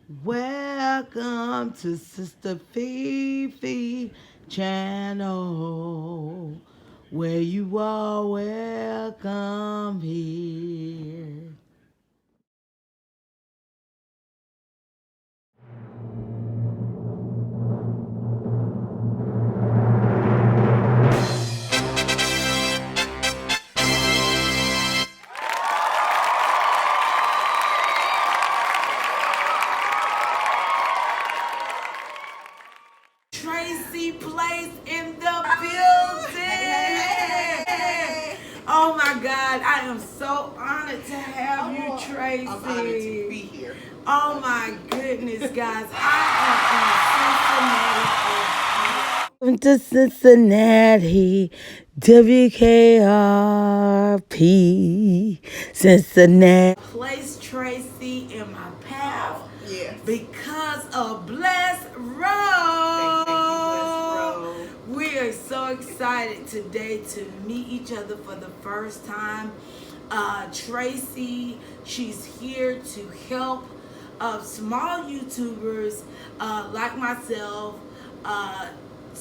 Welcome to Sister Fefe channel, where you are welcome here. Tracy Place in the building. Oh my God, I am so honored to have you, Tracy. I'm honored to be here. Oh my goodness, guys. I am in Cincinnati. Welcome to Cincinnati, WKRP, Cincinnati. Place Tracy in my path. Yes. Because of Blessed Road. Thank you, Blessed Road. We are so excited today to meet each other for the first time. Tracy, she's here to help small YouTubers like myself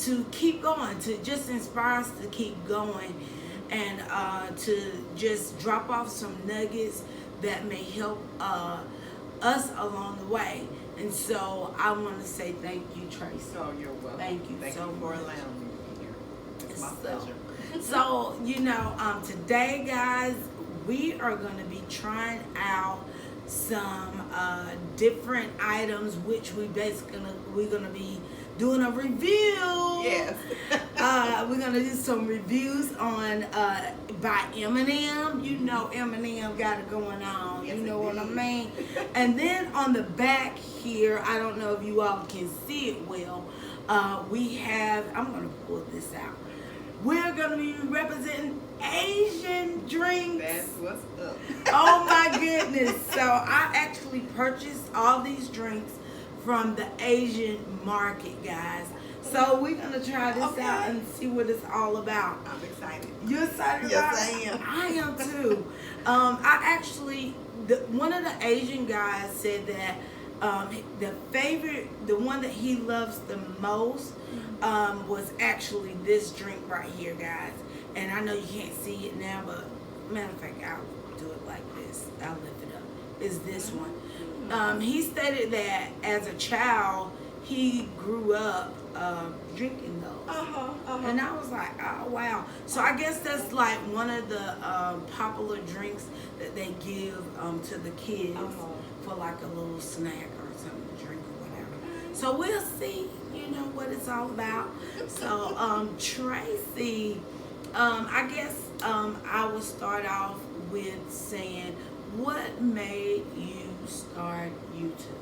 to keep going, to just inspire us to keep going, and to just drop off some nuggets that may help us along the way. And so I want to say thank you, Tracy. Oh, you're welcome. Thank you Thank so you for much. allowing me to be here. It's my pleasure. So, today, guys, we are going to be trying out some different items, which we're going to be doing a review. Yes. We're going to do some reviews on by M&M. You know M&M got it going on. Yes, you know what I indeed. mean? And then on the back here, I don't know if you all can see it well, we have, I'm going to pull this out. We're going to be representing Asian drinks. That's what's up. Oh my goodness. So I actually purchased all these drinks from the Asian market, guys. So we're going to try this out and see what it's all about. I'm excited. You're excited Yes, about I it? am. I am too. I actually, one of the Asian guys said that the one that he loves the most was actually this drink right here, guys. And I know you can't see it now, but matter of fact, I'll do it like this. I'll lift it up. Is this one? He stated that as a child, he grew up drinking those. And I was like, oh, wow. So I guess that's like one of the popular drinks that they give to the kids for like a little snack or something to drink or whatever. So we'll see, what it's all about. So, Tracy, I guess I will start off with saying, what made you start YouTube?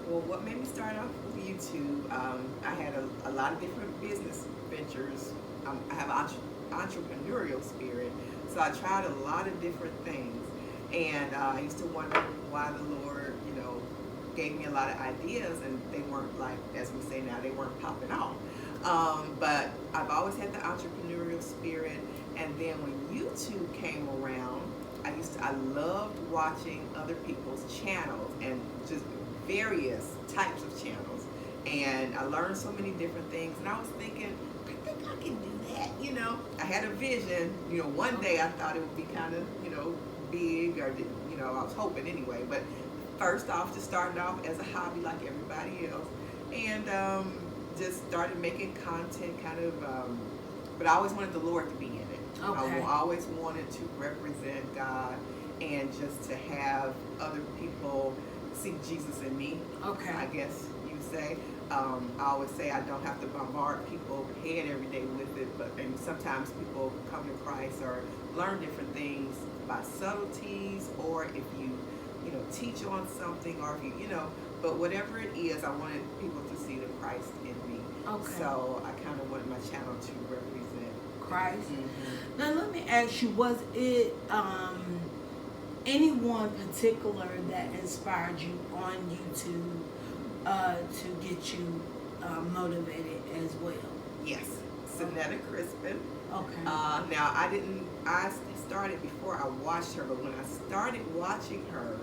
Well, what made me start off with YouTube, I had a lot of different business ventures. I have entrepreneurial spirit, so I tried a lot of different things. And I used to wonder why the Lord, gave me a lot of ideas, and they weren't, like, as we say now, they weren't popping off. But I've always had the entrepreneurial spirit. And then when YouTube came around, I loved watching other people's channels and just various types of channels. And I learned so many different things. And I was thinking, I think I can do that, I had a vision, one day I thought it would be kind of, big, or, I was hoping anyway. But first off, just started off as a hobby like everybody else. And just started making content but I always wanted the Lord to be in it. Okay. I always wanted to represent God and just to have other people see Jesus in me. Okay. I guess you say. I always say I don't have to bombard people's head every day with it, and sometimes people come to Christ or learn different things by subtleties, or if you teach on something, or if but whatever it is, I wanted people to see the Christ in me. Okay. So I kind of wanted my channel to represent Christ. Mm-hmm. Now let me ask you, was it anyone particular that inspired you on YouTube to get you motivated as well? Yes, Sonetta Crispin. Okay. Now I started before I watched her, but when I started watching her,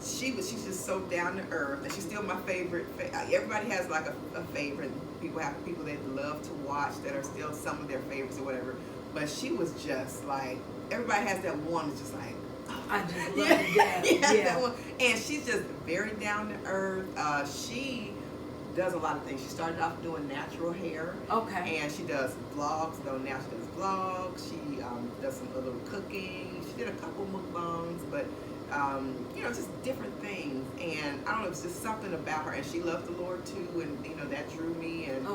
she's just so down to earth, and she's still my favorite. Everybody has like a favorite. People have people they love to watch that are still some of their favorites or whatever. But she was just like, everybody has that one that's just like, I just love it. Yeah. that one. And she's just very down to earth. She does a lot of things. She started off doing natural hair. Okay. And she does vlogs, though now she does vlogs. She does some little cooking. She did a couple mukbangs, but you know, just different things. And I don't know, it's just something about her. And she loved the Lord too, and you know, that drew me, and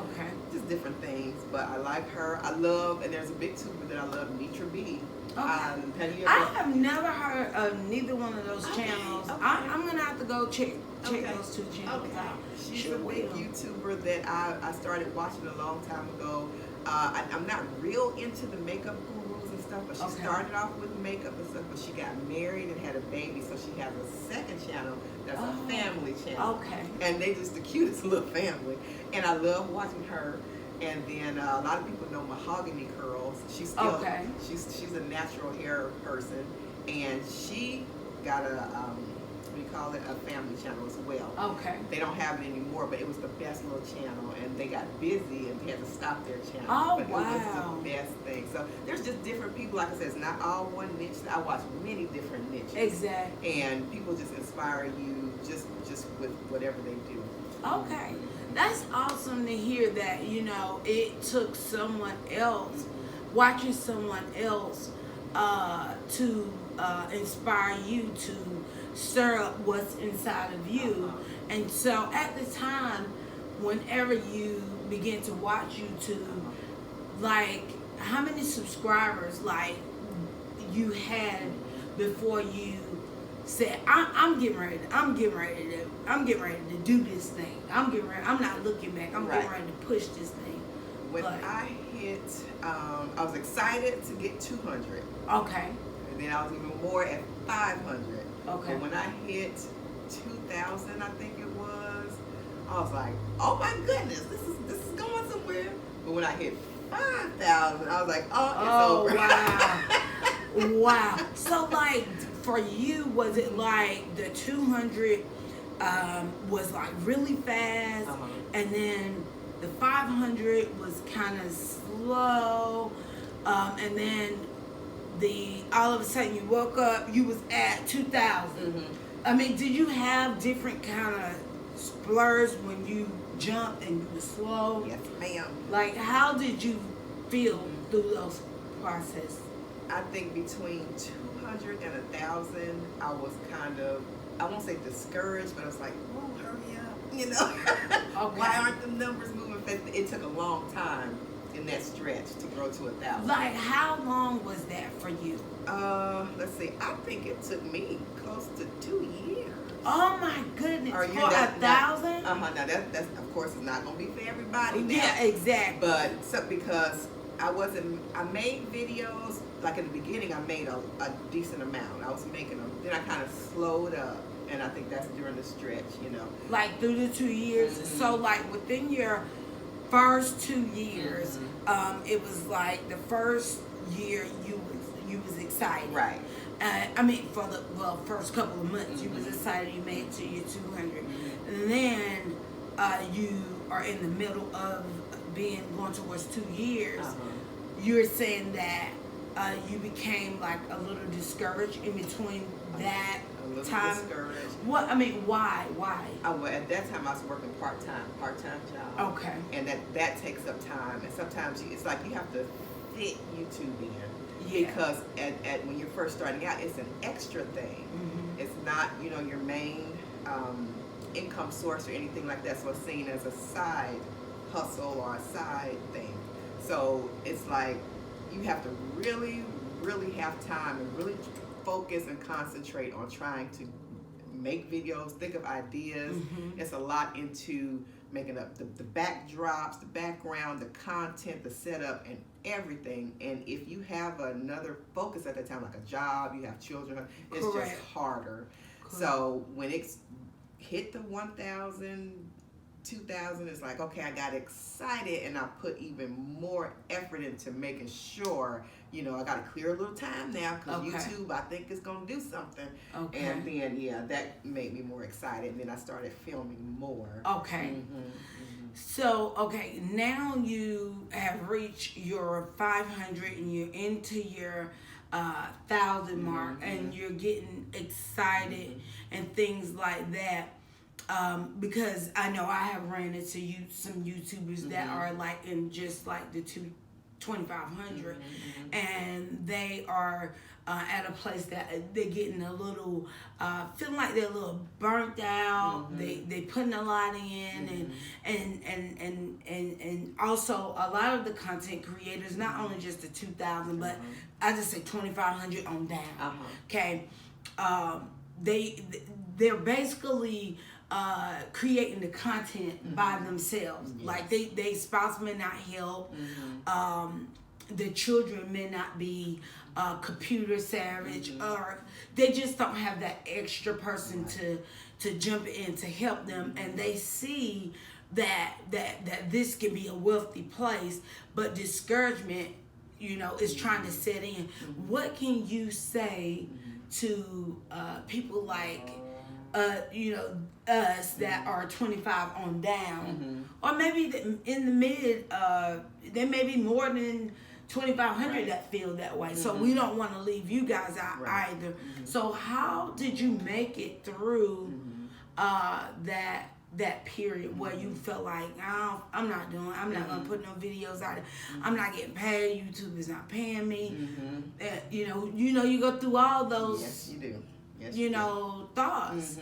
just different things. But I like her. I love, and there's a big tuber that I love, Nitra B. Okay. I have never heard of neither one of those channels. Okay. I'm gonna have to go check those two channels out. She's a big YouTuber that I started watching a long time ago. I'm not real into the makeup gurus and stuff, but she started off with makeup and stuff, but she got married and had a baby, so she has a second channel that's a family channel. Okay. And they just the cutest little family. And I love watching her. And then a lot of people know Mahogany Curls. She's still she's a natural hair person, and she got a what do you call it, a family channel as well. Okay. They don't have it anymore, but it was the best little channel, and they got busy and had to stop their channel. Oh, but it was the best thing. So there's just different people. Like I said, it's not all one niche. I watch many different niches. Exactly. And people just inspire you just with whatever they do. Okay. That's awesome to hear that, you know, it took someone else, watching someone else to inspire you to stir up what's inside of you. And so at the time, whenever you begin to watch YouTube, like how many subscribers like you had before you said, I'm getting ready to do this thing. I'm not looking back. I'm getting ready to push this thing. When I hit, I was excited to get 200. Okay. And then I was even more at 500. Okay. But when I hit 2,000, I think it was, I was like, oh my goodness, this is going somewhere. But when I hit 5,000, I was like, oh, it's over. Wow. Wow. So like, for you, was it like the 200 was like really fast, and then the 500 was kind of slow, and then all of a sudden you woke up, you was at 2,000. I mean, did you have different kind of splurs when you jumped and you were slow? Yes, ma'am. Like, how did you feel through those processes? I think between 200 and 1,000, I was kind of, I won't say discouraged, but I was like, oh, hurry up, you know? Why aren't the numbers moving fast? It took a long time in that stretch to grow to 1,000. Like, how long was that for you? Let's see, I think it took me close to 2 years. Oh my goodness, for 1,000? Now that's of course, it's not going to be for everybody now. Yeah, exactly. But because I made videos, like in the beginning I made a decent amount. I was making them, then I kind of slowed up, and I think that's during the stretch, you know. Like through the 2 years, so like within your first 2 years, it was like the first year you was excited. Right. I mean, for the first couple of months, you was excited you made it to your 200. And then you are in the middle of going towards 2 years. You're saying that you became like a little discouraged in between that time. Discouraged. What? I mean, why? Well, at that time I was working part-time job. Okay. And that takes up time, and sometimes it's like you have to fit YouTube in. Yeah. Because at when you're first starting out, it's an extra thing. It's not, you know, your main income source or anything like that. So it's seen as a side hustle or a side thing. So it's like you have to really, really have time and really focus and concentrate on trying to make videos, think of ideas. It's a lot into making up the backdrops, the background, the content, the setup, and everything. And if you have another focus at the time, like a job, you have children, it's just harder. So when it's hit the 1,000, 2,000, it's like, okay, I got excited and I put even more effort into making sure you know, I got to clear a little time now because Okay. YouTube, I think, is going to do something. Okay. And then, yeah, that made me more excited. And then I started filming more. Okay. So, okay, now you have reached your 500 and you're into your 1,000 mark and you're getting excited and things like that. Because I know I have ran into some YouTubers that are like in just like the 2,500 and they are at a place that they're getting a little feeling like they're a little burnt out. They putting a lot in and also a lot of the content creators, not only just the 2,000 but I just say 2,500 on down. Okay, they're basically creating the content by themselves. Like they spouse may not help. The children may not be computer savage, or they just don't have that extra person to jump in to help them, and they see that this can be a wealthy place, but discouragement, you know, is trying to set in. What can you say to people like you know, us that are 25 on down, or maybe in the mid, there may be more than 2,500 that feel that way. So we don't want to leave you guys out either. So how did you make it through that period where you felt like, oh, I'm not gonna put no videos out there. I'm not getting paid. YouTube is not paying me. You know, you go through all those. Yes, you do. Yes, you know, thoughts.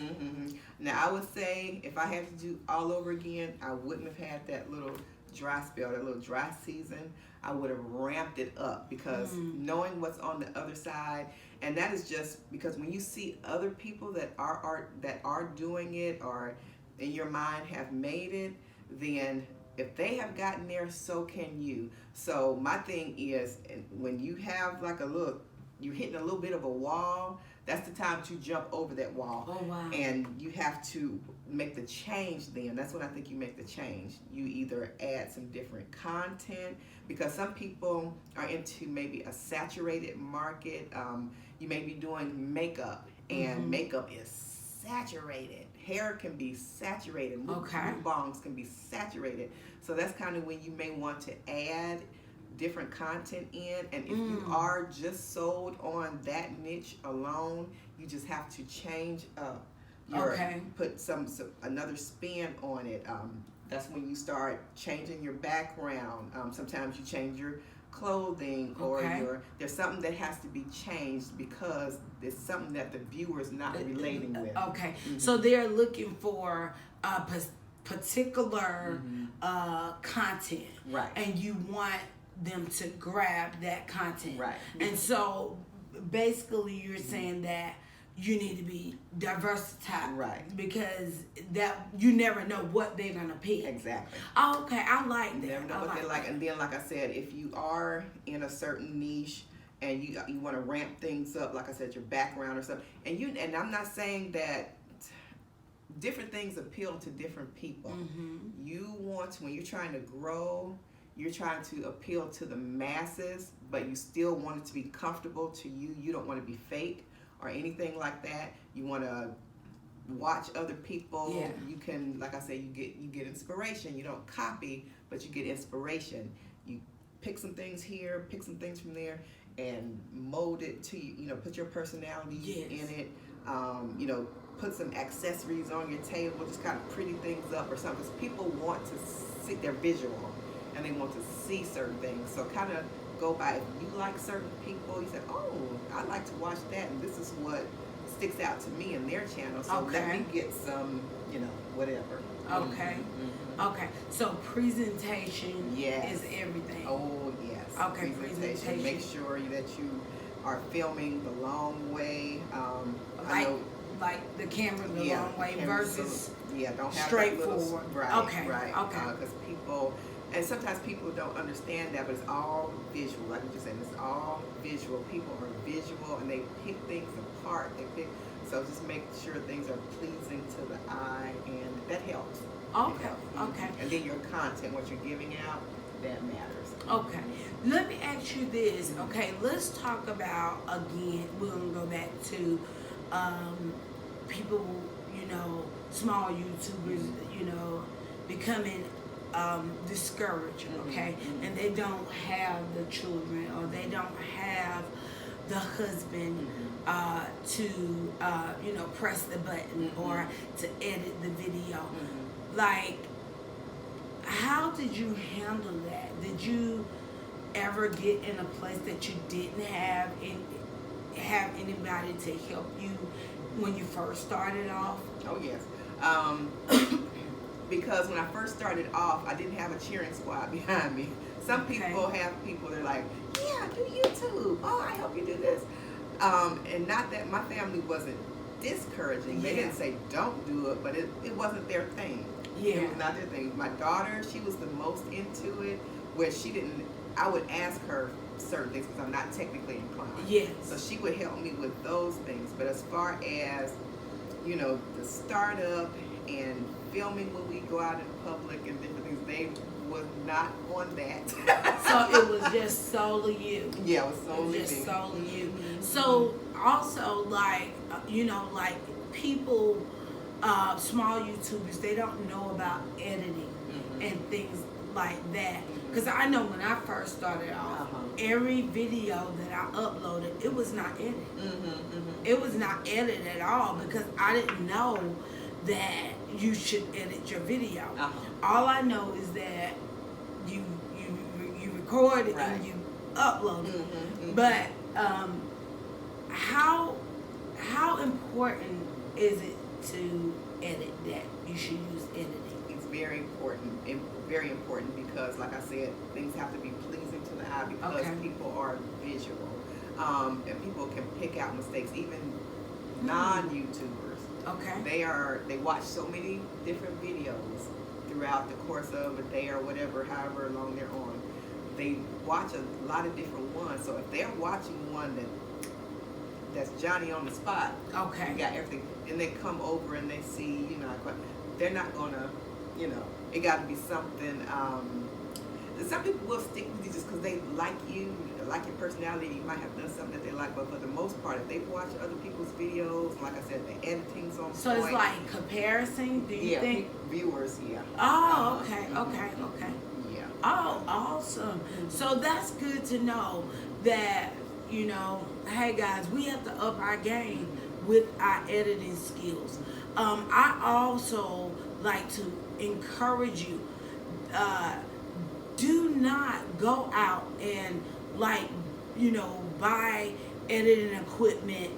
Now, I would say if I had to do all over again, I wouldn't have had that little dry spell, that little dry season. I would have ramped it up because knowing what's on the other side, and that is just because when you see other people that are doing it or in your mind have made it, then if they have gotten there, so can you. So my thing is, when you have like you're hitting a little bit of a wall, that's the time to jump over that wall. Oh, wow. And you have to make the change then. That's when I think you make the change. You either add some different content, because some people are into maybe a saturated market. You may be doing makeup, and makeup is saturated. Hair can be saturated. Mukbangs can be saturated. So that's kind of when you may want to add different content in, and if you are just sold on that niche alone, you just have to change up put another spin on it. That's when you start changing your background. Sometimes you change your clothing, or there's something that has to be changed because there's something that the viewer is not relating with. So they're looking for a particular content, and you want them to grab that content, and so basically you're saying that you need to be diversified, because that you never know what they're gonna pick. Exactly. Okay, I like that. You never know what they like. And then, like I said, if you are in a certain niche and you want to ramp things up, like I said, your background or something, and I'm not saying that different things appeal to different people. You want to, when you're trying to grow, you're trying to appeal to the masses, but you still want it to be comfortable to you. You don't want to be fake or anything like that. You want to watch other people. You can, like I said, you get inspiration. You don't copy, but you get inspiration. You pick some things here, pick some things from there, and mold it to you. You know, put your personality in it. You know, put some accessories on your table, just kind of pretty things up or something. Because people want to see, they're visual, and they want to see certain things. So kind of go by, if you like certain people, you say, oh, I like to watch that, and this is what sticks out to me in their channel. So let me get some, you know, whatever. Okay. So presentation is everything. Oh, yes. Okay, presentation. Make sure that you are filming the long way. Like the camera the long way versus don't have straightforward. Because people, and sometimes people don't understand that, but it's all visual. Like you just said, it's all visual. People are visual, and they pick things apart. So just make sure things are pleasing to the eye, and that helps. Okay. And then your content, what you're giving out, that matters. Okay. Let me ask you this. Okay, let's talk about, again, we're going to go back to people, small YouTubers, becoming discouraged, okay? And they don't have the children, or they don't have the husband to press the button or to edit the video. Like, how did you handle that? Did you ever get in a place that you didn't have anybody to help you when you first started off? Oh yes. Because when I first started off, I didn't have a cheering squad behind me. Some people have people, they're like, yeah, do YouTube. Oh, I help you do this. And not that my family wasn't discouraging. They didn't say don't do it, but it wasn't their thing. It was not their thing. My daughter, she was the most into it, where she didn't, I would ask her certain things because I'm not technically inclined. Yes. So she would help me with those things. But as far as, the startup and filming when we go out in public and different things, they was not on that. So it was just solely you. Yeah, it was solely just me. solely you. So also, like people, small YouTubers, they don't know about editing and things like that. Because I know when I first started off, every video that I uploaded, it was not edited. It was not edited at all, because I didn't know that you should edit your video. All I know is that you record it and you upload it. But how important is it to edit that you should use editing? It's very important because, like I said, things have to be pleasing to the eye because people are visual. And people can pick out mistakes, even non-YouTubers. They watch so many different videos throughout the course of a day or whatever, however long they're on. They watch a lot of different ones. So if they're watching one that's Johnny on the spot, you got everything, and they come over and they see, they're not gonna, it got to be something. Some people will stick with you just because they like you, like your personality. You might have done something that they like, but for the most part, if they watch other people's videos, like I said, the editing's on point. So it's like comparison, do you think? Viewers, Oh, okay. Yeah. Oh, awesome. So that's good to know that, hey guys, we have to up our game with our editing skills. I also like to encourage you, do not go out and buy editing equipment,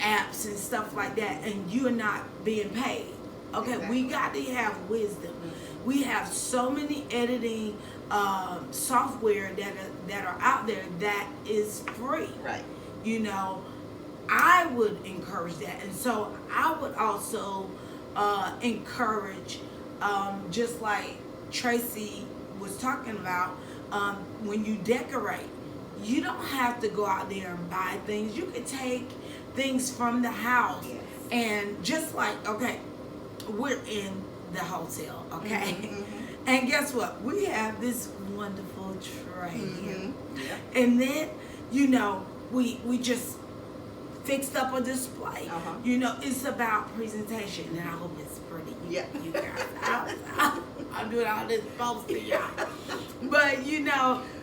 apps and stuff like that, and you're not being paid. Okay, we got to have wisdom. We have so many editing software that are out there that is free. Right. I would encourage that, and so I would also encourage, just like Tracy was talking about, when you decorate, you don't have to go out there and buy things. You can take things from the house, and just like, we're in the hotel, and guess what? We have this wonderful tray here, and then we just fixed up a display. It's about presentation, and I hope it's pretty. You guys, I'm doing all this boasting, y'all. But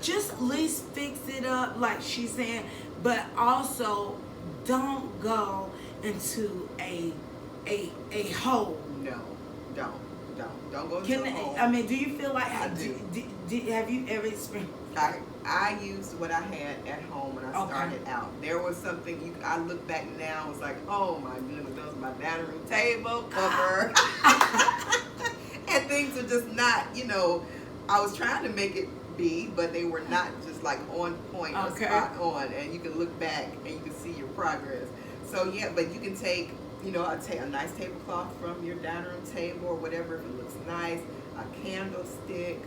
just at least fix it up, like she's saying. But also, don't go into a hole. No, don't go into a hole. Do you feel like I do. Have you ever experienced? I used what I had at home when I started out. There was something I look back now, it's like, oh my goodness, that was my dining room table cover. And things are just not, I was trying to make it be, but they were not just like on point or spot on. And you can look back and you can see your progress. So but you can take, a nice tablecloth from your dining room table or whatever if it looks nice, a candlestick,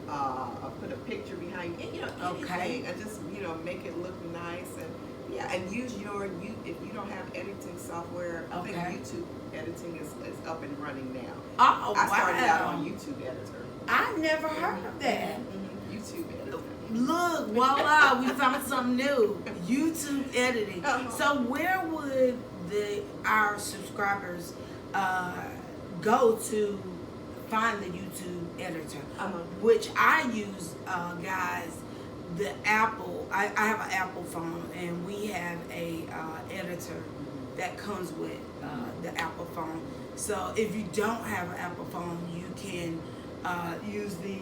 I'll put a picture behind it, anything, and just make it look nice, and use if you don't have editing software, I think YouTube editing is up and running now. I started out on YouTube Editor. I never heard of that. YouTube editor. Look, voila, we found something new. YouTube editing. So where would our subscribers go to find the YouTube editor? Which I use, guys, the Apple. I have an Apple phone, and we have a editor that comes with the Apple phone. So if you don't have an Apple phone, you can use the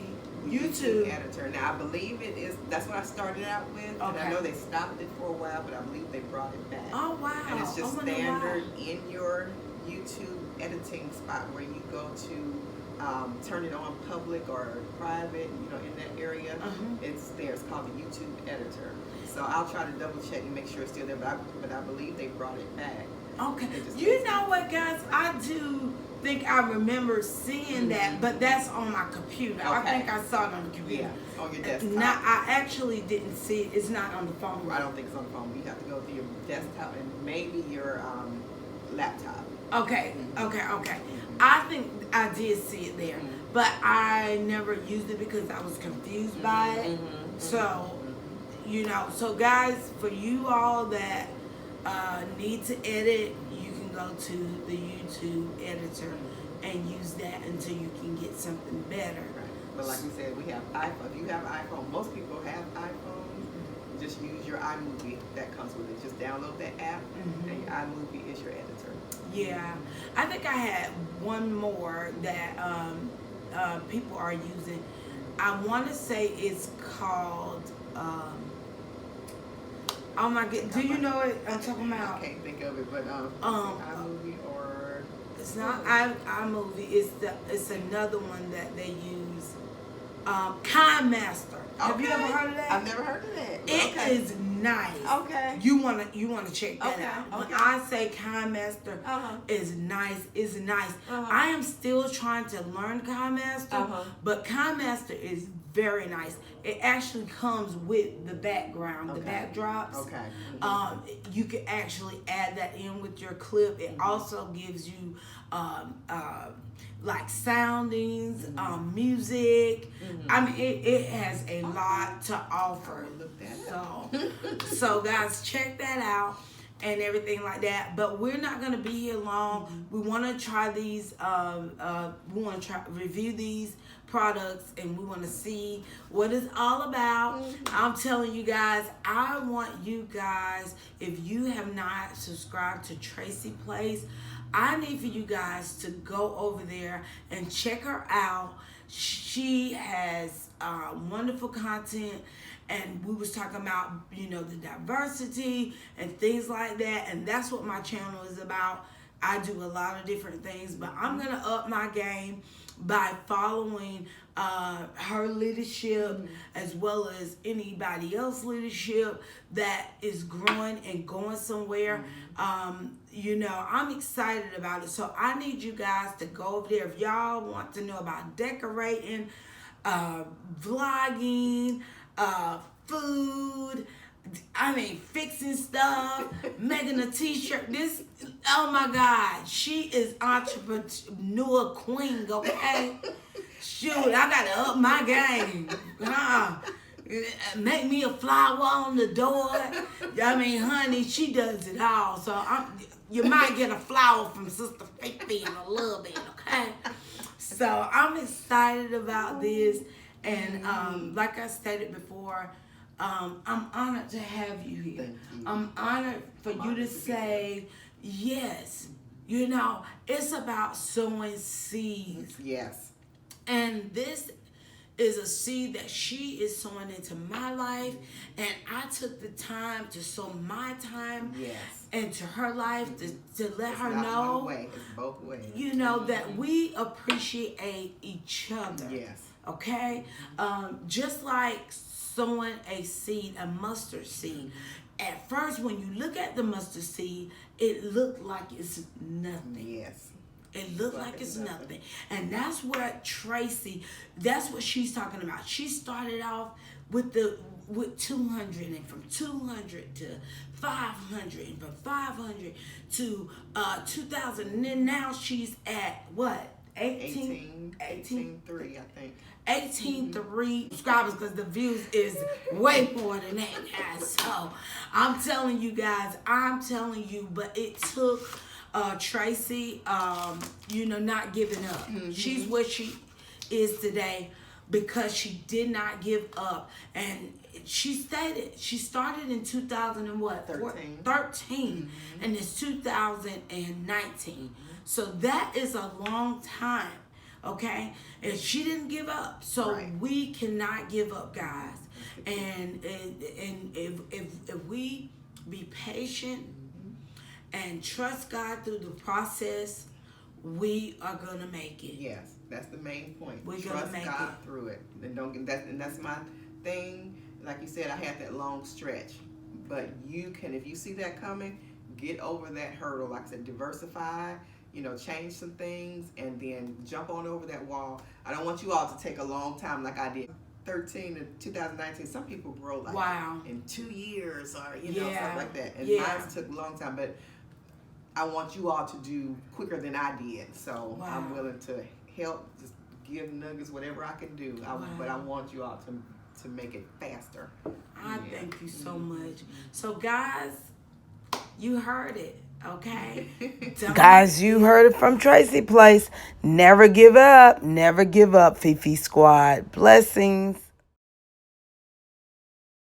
YouTube editor. Now I believe it is. That's what I started out with, and I know they stopped it for a while, but I believe they brought it back. Oh wow! And it's just standard in your YouTube editing spot where you go to turn it on public or private. You know, in that area, it's there. It's called the YouTube editor. So I'll try to double check and make sure it's still there. But I believe they brought it back. Okay. You know what, guys? I do think I remember seeing that, but that's on my computer. I think I saw it on the computer. Yeah, on your desktop. Now, I actually didn't see it. It's not on the phone. I don't think it's on the phone. You have to go through your desktop and maybe your laptop. Okay. I think I did see it there, but I never used it because I was confused by it. So, you know, so guys, for you all that need to edit, you can go to the YouTube editor and use that until you can get something better. Right. But like we said, we have iPhone. If you have iPhone, most people have iPhones. Just use your iMovie that comes with it. Just download that app, and your iMovie is your editor. Yeah, I think I had one more that people are using. I want to say it's called. Oh my God! Do you know what I'm talking about? I can't think of it, but iMovie or it's not iMovie. It's another one that they use. KindMaster. Have you ever heard of that? I've never heard of that. It is nice. Okay. You wanna check that out. When I say KindMaster is nice, it's nice. I am still trying to learn KindMaster, but KindMaster is very nice. It actually comes with the background, the backdrops. Okay. You can actually add that in with your clip. It also gives you like soundings, music. I mean, it has a lot to offer. So guys, check that out and everything like that. But we're not gonna be here long. We want to try these. We want to review these products, and we want to see what it's all about. I'm telling you guys, I want you guys, if you have not subscribed to Tracie Place, I need for you guys to go over there and check her out. She has wonderful content, and we was talking about, you know, the diversity and things like that, and that's what my channel is about. I do a lot of different things, but I'm gonna up my game by following her leadership as well as anybody else leadership that is growing and going somewhere. You know, I'm excited about it. So I need you guys to go over there. If y'all want to know about decorating, vlogging, food, I mean, fixing stuff, making a t-shirt. Oh my God, she is entrepreneur queen, okay? Shoot, I gotta up my game. Make me a flower on the door. I mean, honey, she does it all. So you might get a flower from Sister Fefe in a little bit, okay? So I'm excited about this. And like I stated before, I'm honored to have you here. I'm honored for you to say yes. You know, it's about sowing seeds. Yes. And this is a seed that she is sowing into my life, and I took the time to sow my time into her life to let her know, one way, it's both ways. You know, that we appreciate each other. Yes. Okay? Just like sowing a seed, a mustard seed. At first, when you look at the mustard seed, it looked like it's nothing. Yes. It looked like it's nothing. And that's what Tracie, that's what she's talking about. She started off with 200, and from 200 to 500, and from 500 to 2,000. And then now she's at what? 18.3, I think. 18.3 subscribers, because the views is way more than that, guys. So I'm telling you guys, but it took Tracy, not giving up. She's where she is today because she did not give up. And she started in 2000 and what? 13. And it's 2019. So that is a long time. Okay, and she didn't give up, so we cannot give up, guys. And if we be patient and trust God through the process, we are gonna make it. Yes, that's the main point. We're trust gonna make God it through it, and that's my thing. Like you said, I had that long stretch, but you can, if you see that coming, get over that hurdle. Like I said, diversify. Change some things and then jump on over that wall. I don't want you all to take a long time like I did. 13 to 2019, some people broke in 2 years or something like that. And mine took a long time, but I want you all to do quicker than I did. So I'm willing to help, just give nuggets, whatever I can do. But I want you all to make it faster. I thank you so much. So guys, you heard it. Okay. Guys, you heard it from Tracy Place. Never give up. Never give up, Fefe Squad. Blessings.